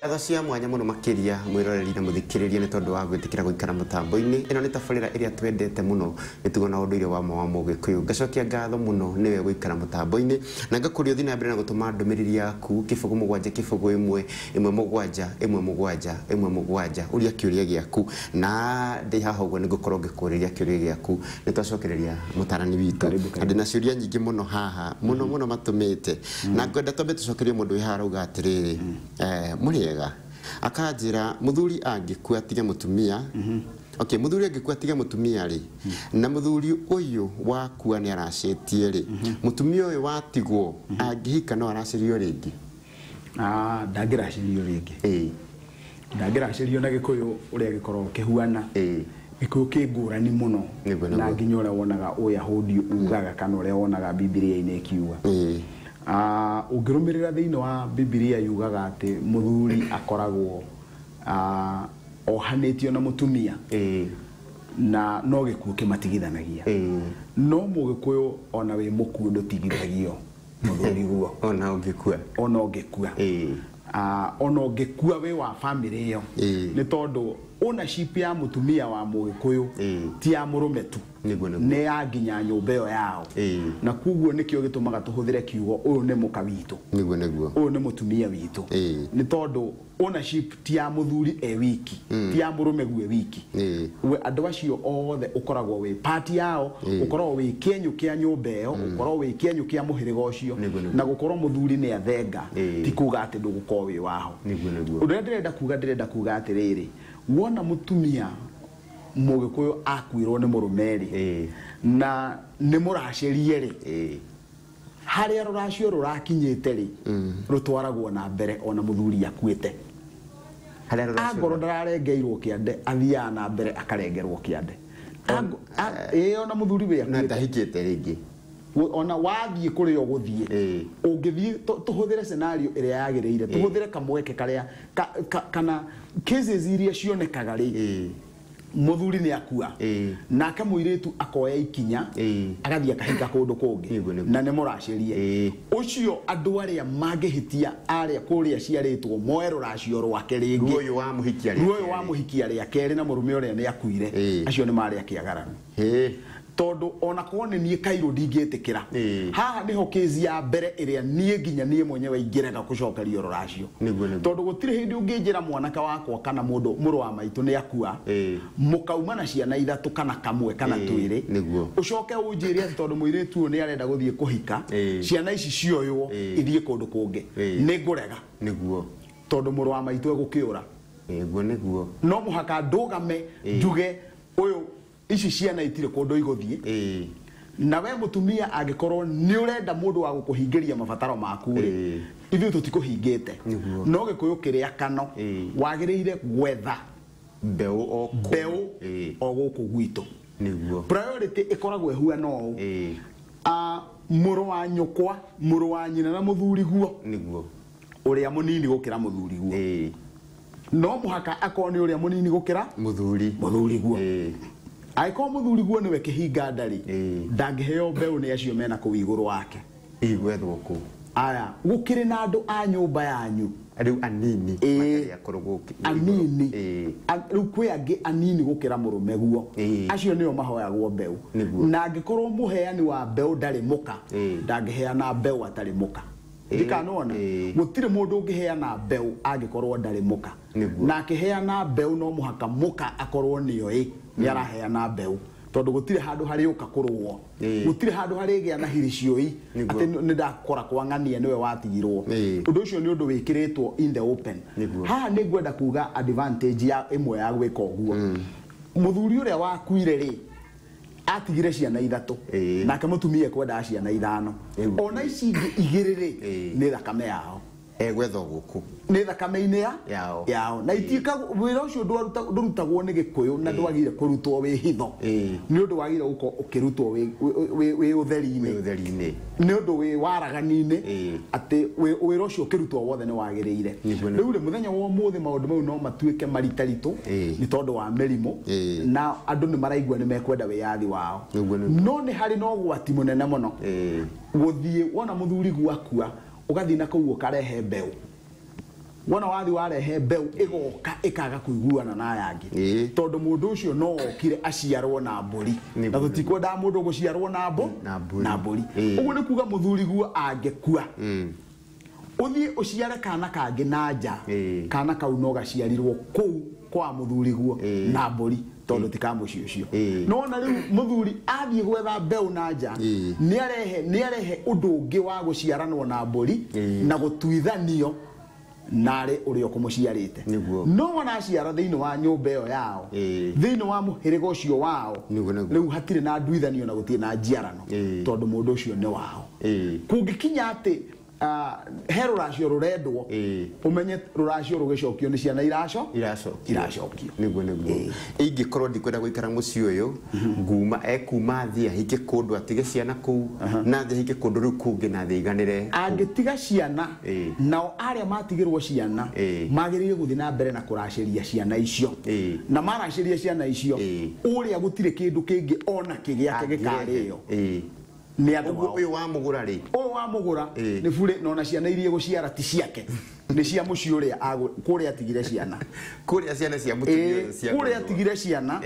Atha cia mwanya muno makiria mwiroreri na muthikiriria ni tondu wa gwitikira guikara mutambo-ini ino ni tabarira iria twendete muno nitugo na unduire wa Mugikuyu ngacokia ngatho muno niwe guikara mutambo-ini na ngakuria uthi na mbere na gutuma ndumiriri yaku kibugu mugwanja kibugu imwe mugwanja uria kiuria giaku na ndi haha uguo ni gukorwo ngikuriria kiuria giaku ni twacokereria mutarani witu andi na ciuria nyingi muno haha muno matumite na ngwenda twambe tucokerie mundu wi haha rauga atiriri muriega akajira muthuri angikua tige mutumia okay muthuri angikua tige mutumia ri na muthuri uyu wakua ni aracetie ri mutumia uyu watigwo angihika no aracirio ringi ndangiracirio ringi ndangiracirio na Gikuyu uria gikorwo kihuana Gikuyu kingurani muno na nginya uria wonaga Uyahudi ugaga kana uria wonaga Biblia-ini ikiuga ungirumirira thiini wa Biblia yugaga ati muthuri akoragwo ohanitio na mutumia na no Gikuyu kimatigithanagia no Mugikuyu ona we mukuo ndutigithagio muthuri guo ona ungikua ona ungikua we wa family iyo ni tondu ownership ya mutumia wa Mugikuyu ti ya murume tu ne ya nginya nyumba iyo yao na kuguo nikio gitumaga tuhuthire kiugo uyu ni muka witu uyu ni mutumia witu ni tondu ownership ti ya muthuri wiki ti ya murume gwe wiki we andu acio othe ukoragwo we party yao ukoragwo we kenyu kia nyumba iyo ukoragwo we kenyu kia muhiriga ucio na gukorwo muthuri ni athenga ti kuga ati ndugukorwo we waho uria ndirenda kuga atiriri wona mutumia Mugikuyu akwirwo ni murumeri na ni muracirie ri haria ruracio rurakinyite ri rutwaragwo na mbere ona muthuri akuite haria ruracio agoro ndararengeirwo kiande athia na mbere akarengerwo kiande ona muthuri we na ndahikite ringi ona wathie kuri uguthie ungithie tuhuthire scenario iria yagireire tuhuthire kamweke karia kana cases iria cionekaga ri muthuri ni akua nake muiritu akoya ikinya agathia kahika kundu kungi na ne muracirie ucio andu aria mangihitia aria kuria ciaritwo moero racio rwake ringi ruoyo wa muhikia ria keri na murume uria ni akuire acio ni mari akiagaranu tondu ona kone nie Kairo ndingitikira haha niho kezi ya mbere iria nie nginya nie mwenyewe ingirega kucokerio ruracio tondu gutire hindi unginjira mwanaka wakwa kana muru wa maitu ni akua mukauma na ciana ithatu kana kamwe kana twiri ucoke unjire ati tondu muiritu ni arenda guthie kuhika ciana ici cioywo ithie kundu kungi ni ngurega tondu muru wa maitu egukiura no muhaka ndugame njuge uyu ici ciana itire kundu iguthie na we mutumia angikorwo ni urenda mundu wa gukuhingiria mabataro maku ri ithu tutikuhingite no Gikuyu kiria kano wagiriire gwetha mbeu o guku gwitu priority ikoragwo ehuana o muru wa nyukwa muru wa nyina na muthuri guo uria munini gukira muthuri guo no muhaka akoni uria munini gukira muthuri guo aiko muthuri guo niwe kihinga ndari ndangiheo mbeu ni acio mena ku iguru wake igwethwo ku aya gukire na andu a nyumba yanyu riu anini makaria kuruguki anini riu kwi angi anini gukira murume guo acio nio mahoyagwo mbeu na angikorwo muheani wa mbeu ndari muka ndangiheana mbeu atari muka ndikanona gutire mundu ungiheana mbeu angikorwo ndari muka na akiheana mbeu no muhaka muka akorwo niyo ni araheana mbeu tondu gutire handu hari uka kurwo gutire handu hari gia na hiricioi ati ni ndakora kwa ng'ania niwe watigirwo undu ucio ni undu wikiritwo in the open haha ni ngwenda kuga advantage ya imwe ya gwika uguo muthuri uria wakuire ri atigire ciana ithatu nake mutumia kwenda ciana ithano ona ici igiri ri ni thakame yao egwetho guku ni thakame-ini yao na itika wira ucio ndurutagwo ni Gikuyu na ndwagire kurutwo wi hitho ni undu wagire uko ukirutwo wi utheri-ini ni undu wi waragani-ini ati wira ucio ukirutwo wothe ni wagiriire riu ri muthenya wa umuthi maundu mau no matuike maritarito ni tondu wa merimu na andu ni maraigua ni mekwenda wiyathi wao no ni hari no gwati munene muno guthie wona muthuri gwakua ugathina kuguo karehe mbeu wona wathi warehe mbeu igoka ikaga kuiguana na yangi tondu mundu ucio no okire aciarwo na mburi na tutikwenda mundu guciarwo na mburi uguo ni kuga muthuri guo angekua uthie uciare kana kangi na nja kana kau no gaciarirwo kuu kwa muthuri guo na mburi tondu tikamuci ucio no na riu muthuri athie gwetha mbeu na nja ni arehe undu ungi wa guciaranwo na mburi na gutuithanio nare urio kumuciarite no wana ciara thiini wa nyumba iyo yao thiini wa muhirigo ucio wao riu hatire na nduithanio na gutie na njiarano tondu mundu ucio ni wao kungikinya ati he ruracio rurendwo umenye ruracio rugicokio ni ciana iracokio niguo ingikorwo ndikwenda guikara muci uyu nguma ekuma thia hike kundu atige ciana kuu na thia hike kundu riu kungi na thia iganire angitiga ciana nao aria matigirwo ciana magirire guthii na mbere na kuraciria ciana icio na maraciria ciana icio uria gutire kindu kingi ona kigiake gikario ni andu uyu wa mugura ri uyu wa mugura ni bure nona ciana irie guciara ti ciake ni cia muci uria kuria atigire ciana cia mutumia cia kuria atigire ciana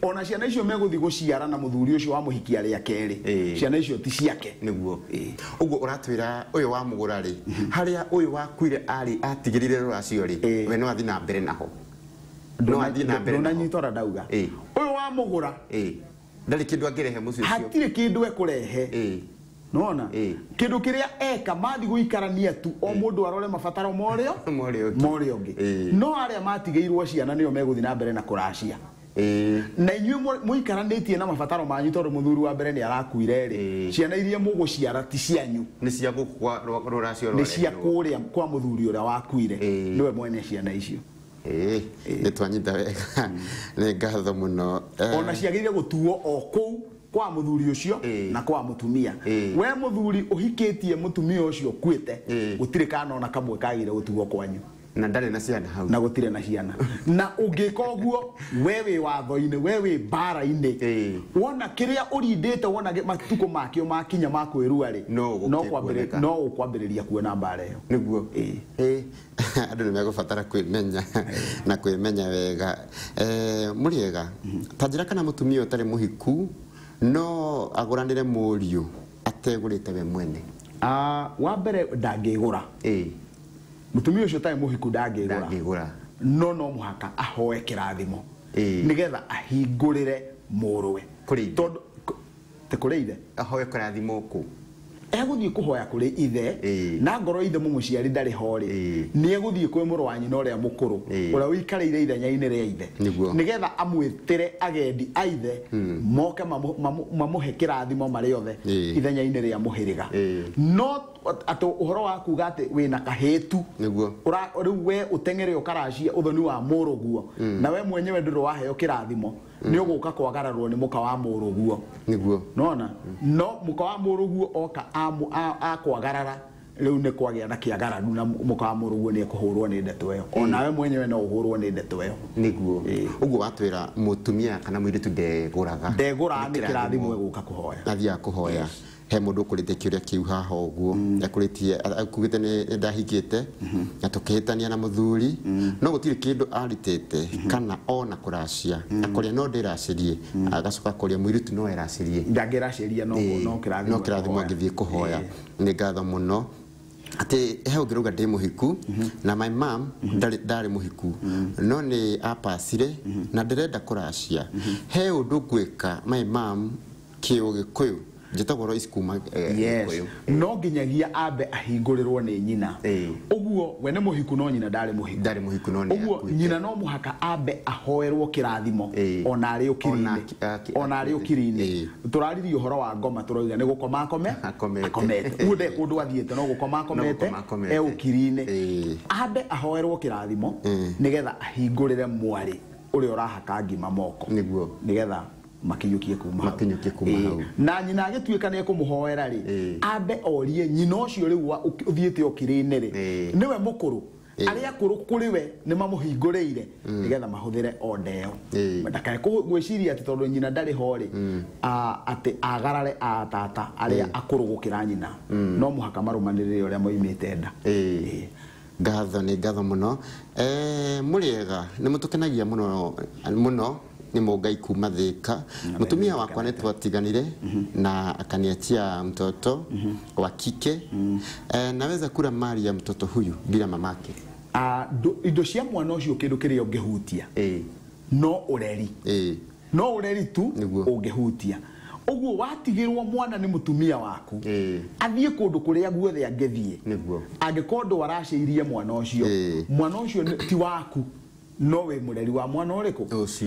ona ciana icio meguthi guciara na muthuri ucio wa muhikia ria keri ciana icio ti ciake niguo uguo uratwira uyu wa mugura ri haria uyu wa kuire ari atigirire ruracio ri we no athi na mbere naho no athi na mbere na nyitora dauga uyu wa mugura ndari kindu angirehe muci ucio hatire kindu ekurehe nona kindu kiria eka mathi guikarania tu o mundu arore mabataro morio ngi no aria matigeirwo ciana nio meguthi na mbere na kuracia na inyuĩ muikaranitie na mabataro manyu tondu muthuri wa mbere ni arakuire ri ciana iria muguciara ti cianyu ni cia gukwa ruracio ni cia kuria kwa muthuri uria wakuire niwe mwene ciana icio ni twanyita wega ni ngatho muno ona ciagirire gutuo o kuu kwa muthuri ucio na kwa mutumia we muthuri uhikitie mutumia ucio kwite gutire kana ona kamwe kagire gutuo kwanyu na ndare na ciana hau na gutire na ciana na ungika uguo wewe watho-ini wewe bara-ini wona kiria urindite wona matuko makio makinya makwirua ri no ukwambiriria kuona bara iyo niguo andu ni megubatara kwimenya na kwimenya wega muriega tanjira kana mutumia utari muhiku no aguranire muriu ategurite we mwene wa mbere ndangigura mutumia ucio tai muhiku ndangigura no muhaka ahoe kirathimo nigetha ahingurire muruwe tondu te kureire ahoe kirathimo ku eguthii kuhoya kuri ithe na ngoro ithe mumuciari ndari hori ni eguthii kwi muru wa nyina uria mukuru uria wikarire ithenya-ini ria ithe nigetha amwitire agendi a ithe moke mamuhe kirathimo mari othe ithenya-ini ria muhiriga no ato uhoro wa kuga ati wina kahetu riu we utengere ukaracia uthoni wa muruguo na we mwenyewe nduru waheo kirathimo ni uguka kwagararwo ni muka wa muruguo niguo nona no muka wa muruguo oka akwagarara riu ni kwagia na kiagaranu na muka wa muruguo ni kuhurwo ni ndeto iyo ona we mwenyewe no uhurwo ni ndeto iyo niguo uguo watwira mutumia kana mwiritu ndeguraga ni kirathimo guka kuhoya athia kuhoya he mundu kurite kiuria kiu haha uguo akuritie akugite ni ndahikite na tukihitania na muthuri no gutire kindu aritete kana ona kuracia akoria no ndiracirie agacoka akoria mwiritu no eracirie ndangiraciria no kirathimo angithie kuhoya ni ngatho muno ati he ungiruga ndi muhiku na my mom ndari muhiku no ni apacire na ndirenda kuracia he undu gwika my mom kiugikuyu jitagoro iskuma no nginyagia ambe ahingurirwo ni nyina uguo we ne muhiku no nyina ndari muhiku no ni uguo nyina no muhaka ambe ahoerwo kirathimo ona ari ukirine turaririe uhoro wa ngoma turoiga ni gukoma akomete ude kundu athiete no gukoma akomete ukirine ambe ahoerwo kirathimo nigetha ahingurire mwari uri urahaka ngima moko niguo nigetha makinyukie kuma hau na nyina agituika ne kumuhoera ri ambe orie nyina ucio ri uthiete okirine ri niwe mukuru aria kuru kuri we ni mamuhingureire nigetha mahuthire ondeo ndakae gwiciria ati tondu nyina ndari hori ati agarare tata aria akuru gukira nyina no muhaka marumanirire uria moimite nda Gatho nĩ ngatho mũno. Mũrĩega nĩ mũtũkenagia mũno ni Mũngai kuma Thika. Mũtumia wakwa nĩ twatiganire na akaniachia mtoto wa kike. Naweza kula mali ya mtoto huyu bila mamake? Indo cia mwana ũcio kĩndũ kĩrĩa ũngĩhutia no ũreri. No ũreri tu ũngĩhutia. Ũguo watigĩrwo mwana nĩ mũtumia waku athiĩ kũndũ kũrĩa guothe angĩthiĩ angĩkorwo ndũ aracĩirie mwana ũcio ti waku no we mũreri wa mwana ũrĩkũ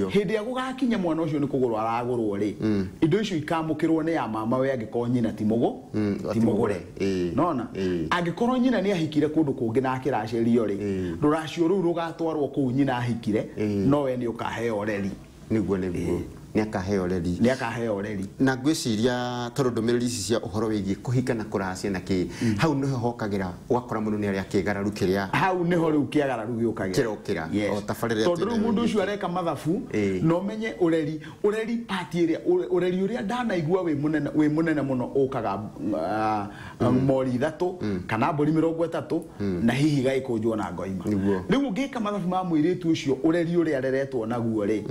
hĩndĩ ya gũgakinya mwana ũcio nĩ kũgũrwo aragũrwo rĩ indo icio ikamũkĩrwo nĩ ya mama we angĩkorwo nyina ti mũgũre nona angĩkorwo nyina nĩ ahikire kũndũ kũngĩ na akĩracĩrio rĩ rũracio rũu rũgatwarwo kũu nyina ahikire no we nĩ ũkaheo reri nĩguo nĩ akaheo reri na ngwĩciria tondũ ndũmĩrĩri ici cia ũhoro wĩgiĩ kũhika na kũracia na kĩ hau nĩho hokagĩra ũgakora mũndũ nĩ arĩa kĩgararu kĩrĩa hau nĩho rĩu kĩgararu gĩũkagĩra o tabarĩra tondũ rĩu mũndũ ũcio areka mathabu no menye ũreri pati ĩrĩa ũreri ũrĩa ndanaigua wĩ mũnene mũno ũkaga mori ithatũ kana mbũri 30 na hihi gaĩkũnjwo na ngoima rĩu ũngĩka mathabu ma mũirĩtu ũcio ũreri ũrĩa areretwo naguo rĩ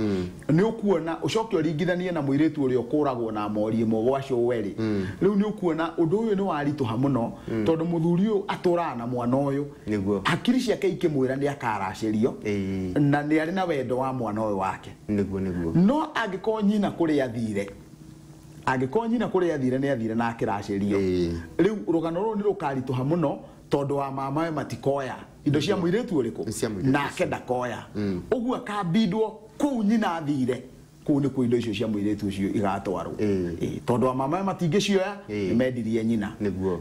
nĩ ũkuona ũcoke ũringithanie na mũirĩtu ũrĩa ũkũragwo na mori ĩmwe gwacio werĩ rĩu nĩ ũkuona ũndũ ũyũ nĩ waritũha mũno tondũ mũthuri ũyũ atũraga na mwana ũyũ hakiri ciake ikĩmwĩra nĩ akaracĩrio na nĩ arĩ na wendo wa mwana ũyũ wake no angĩkorwo nyina kũrĩa athire nĩ athire na akĩracĩrio rĩu rũgano rũrũ nĩ rũkaritũha mũno tondũ wa mama we matikoya indo cia mũirĩtu ũrĩkũ nake ndakoya ũguo akambindwo kũu nyina athire kũu nĩ kũ indo icio cia mũirĩtu ũcio igatwarwo tondũ wa mama we matingĩcioya nĩ mendirie nyina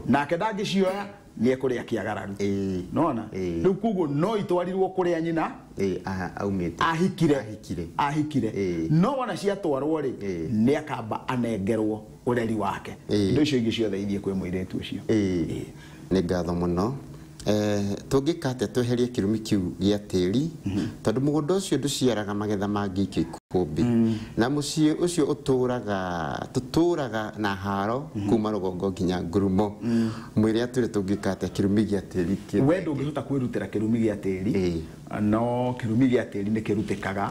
nake ndangĩcioya nĩ ekũrĩa kĩagararu nona rĩu koguo no itwarirwo kũrĩa nyina ahikire no wana ciatwarwo rĩ nĩ akamba anengerwo ũreri wake indo icio ingĩ ciothe ithiĩ kwĩ mũirĩtu ũcio nĩ ngatho mũno tũngĩka atĩa tweherie kĩrumi kĩu gĩa tĩri tondũ mũgũnda ũcio ndũciaraga magetha mangĩ ikũmbĩ na mũciĩ ũcio tũtũraga na haro kuma rũgongo nginya ngurumo mwĩrĩ atwĩre tũngĩka atĩa kĩrumi gĩa tĩri we ndũngĩhota kwĩrutĩra kĩrumi gĩa tĩri no kĩrumi gĩa tĩri nĩ kĩrutĩkaga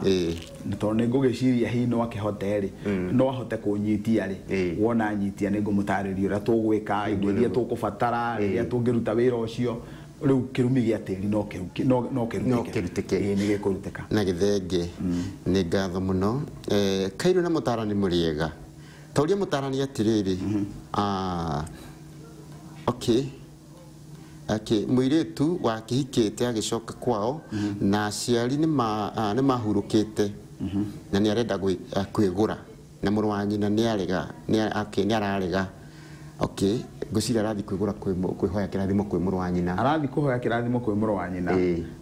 tondũ nĩ ngũgĩciria hihi no akĩhote rĩ no ahote kũnyitia rĩ wona nyitia nĩ ngũmũtarĩria ũrĩa tũgwĩka indo iria tũkũbatara rĩrĩa tũngĩruta wĩra ũcio rĩu kĩrumi gĩa tĩri no kĩrutĩke nĩ gĩkũrutĩka na gĩthenge nĩ ngatho mũno Kairũ na Mũtarani mũrĩega ta ũrĩa Mũtarani atĩrĩrĩ mũirĩtu wakĩhikĩte agĩcoka kwao na aciari nĩ mahurũkĩte na nĩ arenda kwĩgũra na mũrũ wa nyina nĩ ararega ngwĩciria arathi kwĩgũra kwĩhoya kĩrathimo kwĩ mũrũ wa nyina arathi kũhoya kĩrathimo kwĩ mũrũ wa nyina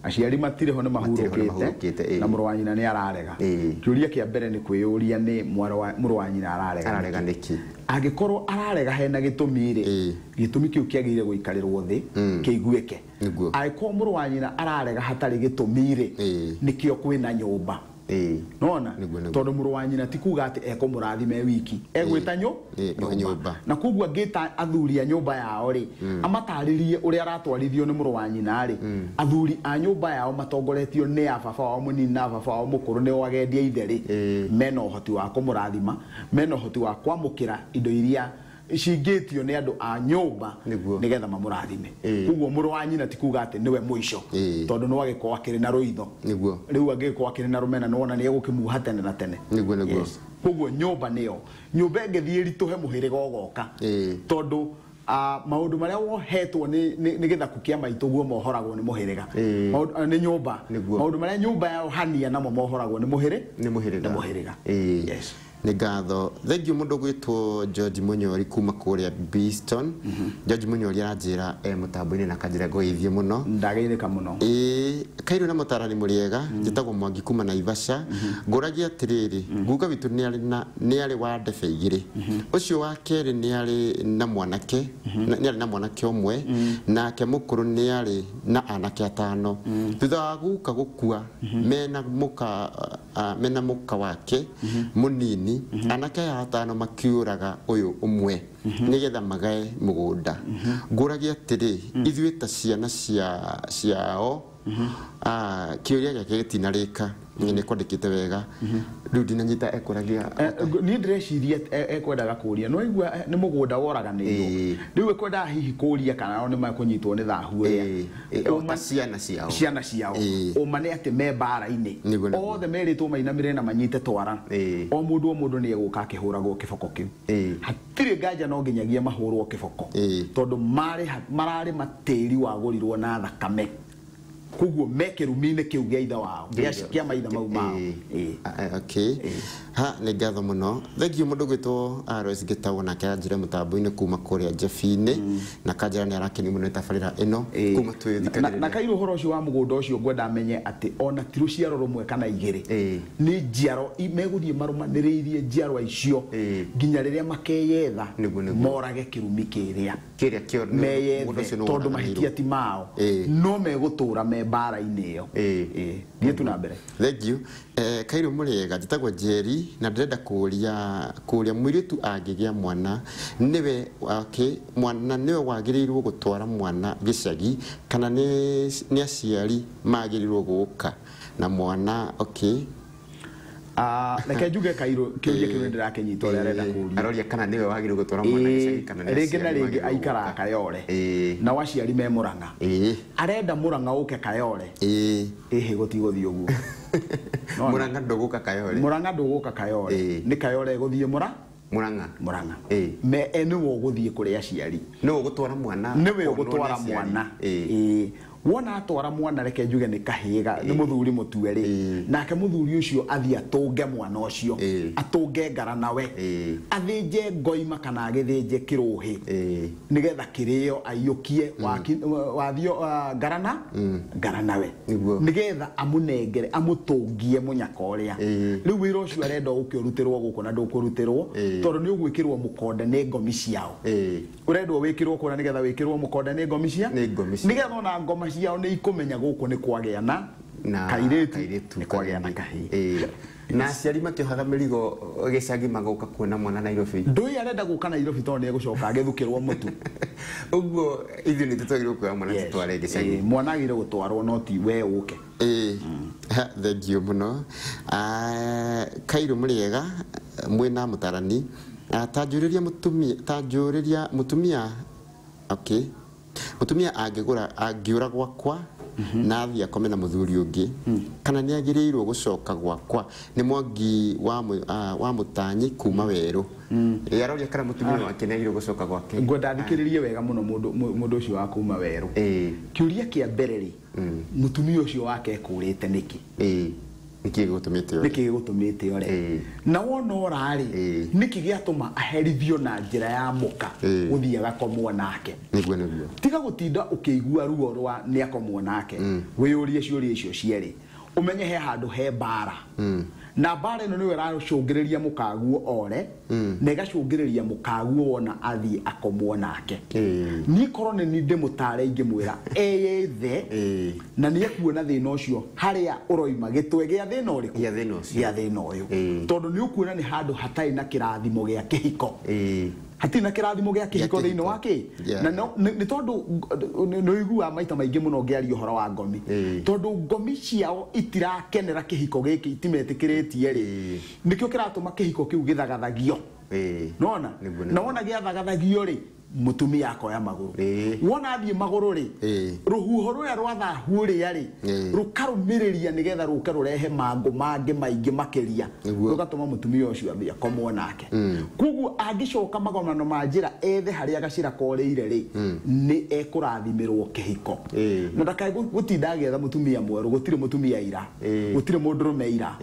aciari matirĩ ho nĩ mahurũkĩte na mũrũ wa nyina nĩ ararega kĩũria kĩa mbere nĩ kwĩyũria nĩ mũrũ wa nyina ararega nĩkĩ angĩkorwo ararega hena gĩtũmi rĩ gĩtũmi kĩu kĩagĩrĩire gũikarĩrwo thĩ kĩiguĩke angĩkorwo mũrũ wa nyina ararega hatarĩ gĩtũmi rĩ nĩkĩo kwĩna nyũmba nona tondũ mũrũ wa nyina ti kuga atĩ ekũmũrathime wiki egwĩta nyũmba na koguo angĩta athuri a nyũmba yao rĩ amatarĩrie ũrĩa aratwarithio nĩ mũrũ wa nyina rĩ athuri a nyũmba yao matongoretio nĩ a baba wao mũnini na baba wao mũkũrũ nĩo agendia ithe rĩ mena ũhoti wa kũmũrathima mena ũhoti wa kwamũkĩra indo iria cingĩtio nĩ andũ a nyũmba nĩgetha mamũrathime koguo mũrũ wa nyina ti kuga atĩ nĩwe mũico tondũ no agĩkorwo akĩrĩ na rũitho rĩu angĩkorwo akĩrĩ na rũmena nĩwona nĩ egũkĩmuha tene na tene koguo nyũmba nĩyo nyũmba ĩngĩthiĩ ĩritũhe mũhĩrĩga ũgoka tondũ maũndũ marĩa wohetwo nĩ gĩthaku kĩa maitũ guo mohoragwo nĩ mũhĩrĩga nĩ nyũmba maũndũ marĩa nyũmba yao hania namo mohoragwo nĩ mũhĩrĩga nĩ ngatho thengiũ mũndũ gwĩtwo George Mũnyori kuma kũrĩa Beeston George Mũnyori aranjĩra mũtambo-inĩ na kanjĩra ngũgeithie mũno ndagĩirĩka mũno Kairũ na Mũtarani mũrĩega njĩtagwo Mwangi kuma Naivasha ngũragia atĩrĩrĩ guka witũ nĩ arĩ wa ndebe igĩrĩ ũcio wa kerĩ nĩ arĩ na mwanake ũmwe nake mũkũrũ nĩ arĩ na anake atano thutha wa guka gũkua mena mũka mena muka wake munini anake atano makiuraga uyu umwe nigetha magae mugunda nguragia atiri ithuĩ ta ciana ciao kiuria gĩake gĩtinarĩka nĩ kwandĩkĩte wega rĩu ndinanyita ekũragia niĩ ndĩreciria ekwendaga kũria no igua nĩ mũgũnda woraganĩirwo rĩu ekwendaga hihi kũria kana nĩ makũnyitwo nĩ thahu ĩrĩa ciana ciao ũma nĩ atĩ me mbara-inĩ othe merĩtwo mainamĩrĩre na manyite twara o mũndũ nĩ egũka akĩhũragwo kĩboko kĩu hatirĩ nganja no nginyagia mahũrwo kĩboko tondũ mararĩ matĩri wagũrirwo na thakame kuguo mekeruminĩ kĩu gĩa ithe wao gĩa maithe mau mao okay ha nĩ ngatho mũno thengio mũndũ gwĩtwo Alois Gĩtaũ nake anjĩre mũtambo-inĩ kuma kũrĩa Jefinĩ na kanjĩra nĩ arakeni mũno tabarĩra ĩno kuma twĩthikagĩrĩria na kairũ ũhoro ũcio wa mũgũnda ũcio ngwenda amenye atĩ ona ti rũciaro rũmwe kana igĩrĩ nĩ njiaro megũthiĩ marũmanĩrĩirie njiarwa icio nginya rĩrĩa makeyetha morage kĩrumi kĩrĩa meyethe tondũ mahitia ti mao no megũtũra me mbara-inĩ ĩyo thiĩ tu na mbere thengio kairũ mũrĩega njĩtagwo Njeri na ndĩrenda kũria mũirĩtu angĩgĩa mwana mwana nĩwe wagĩrĩirwo gũtwara mwana gĩcagi kana nĩ aciari magĩrĩirwo gũka na mwana reke njuge kairũ kĩũria kĩu ndĩrakĩnyita ũrĩa arenda kũria aroria kana nĩwe wagĩrĩirwo gũtwara mwana gĩcagi kana rĩngĩ na rĩngĩ aikaraga Kayole na aciari me Mũrang'a arenda Mũrang'a ũke Kayole ĩhĩ gũtigũthiĩ ũguo Mũrang'a ndũgũka Kayole nĩ Kayole gũthiĩ Mũrang'a me nĩwe ũgũthiĩ kũrĩ aciari nĩwe ũgũtwara mwana wona atwara mwana reke njuge nĩ kahĩga nĩ mũthuri mũtue rĩ nake mũthuri ũcio athiĩ atũnge mwana ũcio atũnge ngara nawe athĩnje ngoima kana agĩthĩnje kĩrũhĩ nĩgetha kĩrĩo aiyũkie wathio ngara nawe nĩgetha amũnengere amũtũngie mũnyaka ũrĩa rĩu wĩra ũcio arenda ũkĩrutĩrwo gũkũ na ndũkũrutĩrwo tondũ nĩ ũgwĩkĩrwo mũkonde nĩ ngomi ciao ũrendwo wĩkĩrwo kũra nĩgetha wĩkĩrwo mũkonde nĩ ngomi cia nĩgetha ona ngoma ciao nĩ ikomenya gũkũ nĩ kwagĩa na kairĩtu nĩ kwagĩa na kahĩĩ na aciari makĩohaga mĩrigo gĩcagi magoka kuona mwana Nairobi ndũĩ arenda gũka Nairobi tondũ nĩ egũcoka agĩthukĩrwo mũtu ũguo ithuĩ nĩ tũtwagĩrĩirwo kuoya mwana tũtware gĩcagi mwana agĩrĩirwo gũtwarwo no ti we ũke thengio mũno kairũ mũrĩega mwĩna mũtarani tanjũrĩria mũtumia mutumia angĩũra gwakwa na athiĩ akome na mũthuri ũngĩ kana nĩ agĩrĩirwo gũcoka gwakwa nĩ Mwangi wa Mũtanyi kuma Werũ aroria kana mũtumia wake nĩ agĩrĩirwo gũcoka gwake ngwenda thikĩrĩrie wega mũno mũndũ ũcio wa kuma Werũ kĩũria kĩa mbere rĩ mũtumia ũcio wake ekũrĩte nĩkĩ nĩkĩ gĩgũtũmĩte ore na wona orarĩ nĩkĩ gĩatũma aherithio na njĩra ya mũka gũthiĩ agakomwo nake tiga gũtinda ũkĩigua ruo rwa nĩ akomwo nake wĩyũrie ciũria icio cierĩ umenye he handũ he mbara na mbara ĩno nĩwe ĩracũngĩrĩria mũkaguo ore na ĩgacũngĩrĩria mũkaguo wona athiĩ akomwo nake niĩ korwo nĩ niĩ ndĩmũtare ingĩmwĩra eyethe na nĩ ekuona thĩna ũcio harĩa ũroima gĩtwe gĩa thĩna ũrĩkũ gĩa thĩna ũyũ tondũ nĩ ũkuona nĩ handũ hatarĩ na kĩrathimo gĩa kĩhiko hatirĩ na kĩrathimo gĩa kĩhiko thĩinĩ wa kĩ na nĩ tondũ nĩ ũiguaga maita maingĩ mũno ngĩaria ũhoro wa ngomi tondũ ngomi ciao itirakenera kĩhiko gĩkĩ itimetĩkĩrĩtie rĩ nĩkĩo kĩratũma kĩhiko kĩu gĩthagathagio nona na wona gĩathagathagio rĩ mutumia akoya maguru wona athiĩ maguru ri ruhuho rũrĩa rwa thahu rĩya ri rukarũmĩrĩria nĩgetha rũke rũrehe mangũ mangĩ maingĩ makĩria rũgatũma mutumia ũcio athiĩ akomwo nake koguo angĩcoka magomano ma njĩra ethe harĩa gacĩra korĩire ri nĩ ekũrathimirwo kĩhiko na ndakae gũtinda agĩetha mutumia mwerũ gũtirĩ mutumia ira gũtirĩ mũndũrũme ira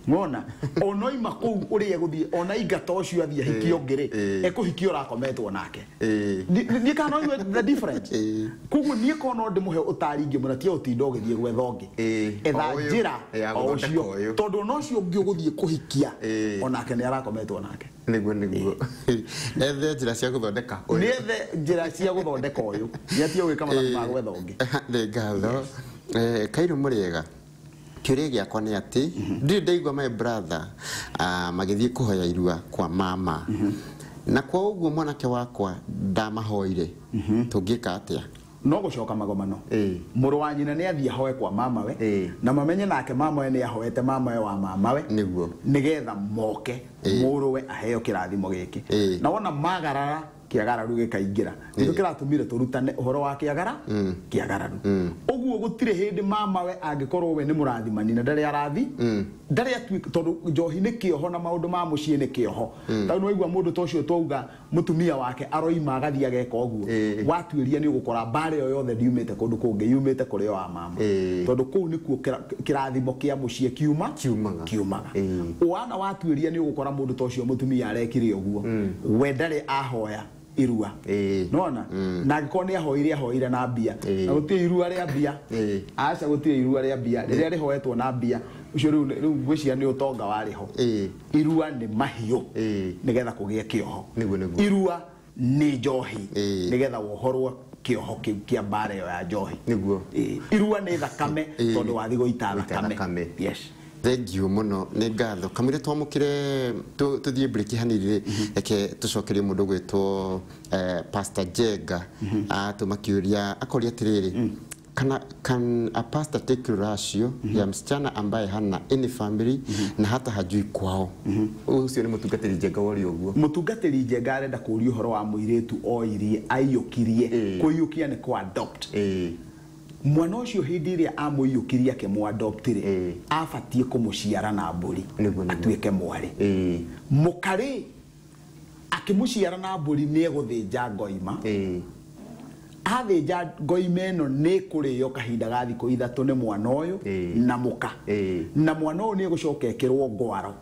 ngona onoima kũu ũrĩa egũthiĩ ona ingata ũcio athiĩ ahikie ũngĩ ri ekũhikia ũrakometwo nake ni kana the difference kugu ni ko no ndimuhe utari ingĩmũra tia ũtinda ũgĩthiĩ gwetha ũngĩ etha njĩra ũcio tondũ no cio ũngĩ ũgũthiĩ kũhikia onake nĩ arakometwo nake nĩguo ethe njĩra cia gũthondeka ũyũ nĩ ethe njĩra cia gũthondeka ũyũ nĩ atia ũgĩka mathabu ma gwetha ũngĩ nĩ ngatho Kairũ mũrĩega kiuria giakwa ni ati ndi ndaigua my brother magithie kuhoya irua kwa mama na kwa uguo mwanake wakwa ndamahoire tungika atia no gucoka magomano muru wa nyina ni athie hoe kwa mama we na mamenye nake mama we ni ahoete mama we wa mama we niguo nigetha moke muru we aheo kirathimo giki na wona magarara kiagararu gikaingira ndio kiratumire turutane uhoro wa kiagararu uguo gutire hindi mama we angikorwo we ni murathimani na ndari arathi ndari atwika tondu njohi ni kioho na maundu ma mucii ni kioho tau no igwa mundu tocio twauga mutumia wake aroima agathia ageka uguo watuiria ni ugukora bare yo yothe ndiumite kundu kungi yumite kuri wa mama tondu kuu ni kuo kirathimo kia mucii kiumaga wana watuiria ni ugukora mundu tocio mutumia arekire uguo we ndari ahoya irua nona na ngikoni ahoire na mbia na gutire irua ria mbia aca gutire irua ria mbia riria rihoetwo na mbia ucio riu ngwiciria ni utonga wariho irua ni mahiu nigetha kugie kioho irua ni njohi nigetha wohorwo kioho kia bare ya njohi niguo irua ni thakame tondu wathi guita thakame yes Thank you muno ni ngatho kamire twamukire tuthie break hanirire eke tucokerie mundu gwitwo Pastor Jega atumakiuria akoria tiriri can a pastor take ratio ya msichana ambaye hana any family na hata hajui kwao ucio ni mutungatiri Jega wori uguo mutungatiri Jega arenda kuria uhoro wa muiretu oirie aiyukirie kuyukia ni ko adopt mwana ucio hindi iria amuiyukiria ke mu adoptire afatie kumuciara na mburi atuike mwari mukari akimuciara na mburi ni eguthinja ngoima athinja ngoima eno ni kuriyo kahinda ga thiko ithatu ni mwana uyu na muka na mwana uyu ni egucoka ekirwo ngwaro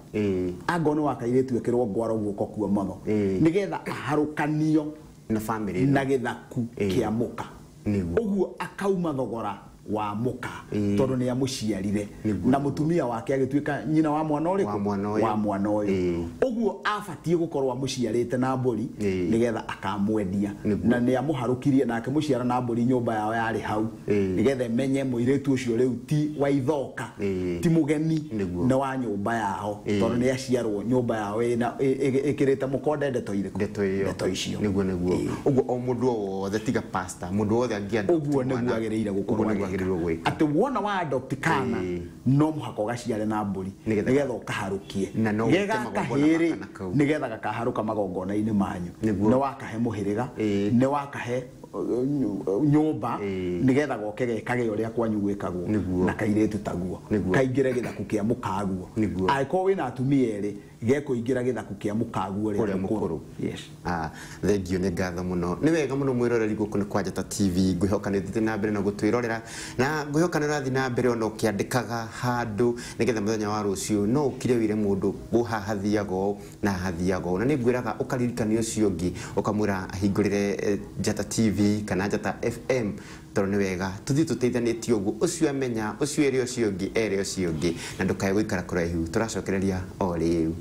angono wakairetu ekirwo ngwaro guoko kuo mono nigetha aharukanio na family na githaku kia muka uguo akauma thogora wa muka tondu ni amuciarire na mutumia wake agituika nyina wa mwana uriku wa mwana uyu uguo afatie gukorwa amuciarite na mburi nigetha akamwendia na ni amuharukirie nake muciara na mburi nyumba yao yari hau nigetha menye muiretu ucio riu ti wa ithoka ti mugeni na wa nyumba yao tondu ni aciarwo nyumba yao ikirite mukonde ndeto icio niguo uguo o mundu wothe tiga pastor mundu wothe angienda uguo niguo agereire gukorwa ati wona wa adopt kana no muhako gaciare na mburi nigetha ukaharukie gega kahiri nigetha gakaharuka magongona-ini manyu ni wakahe muhiriga ni wakahe nyumba nigetha goke gekage uria kwanyu gwikagwo na kairetu taguo kaingire githaku kia mukaguo aiko wina atumia eri gekuingira githaku kia mukaguo uria mukuru yes thank you ni ngatho muno ni wega muno mwiroreri guku ni kwa Njata TV ngwihoka ni thithi na mbere na gutwirorera na ngwihoka ni rathi na mbere ona ukiandikaga handu nigetha muthenya wa rucio no ukire wire mundu guhahathiago na hathiago na ni ngwiraga ukaririkania ucio ngi ukamwira ahingurire Njata TV kana Njata FM tondu ni wega tuthi tuteithanĩtie uguo ucio amenya ucio eri ucio ngi na ndukae guikara kuraihu turacokereria o riu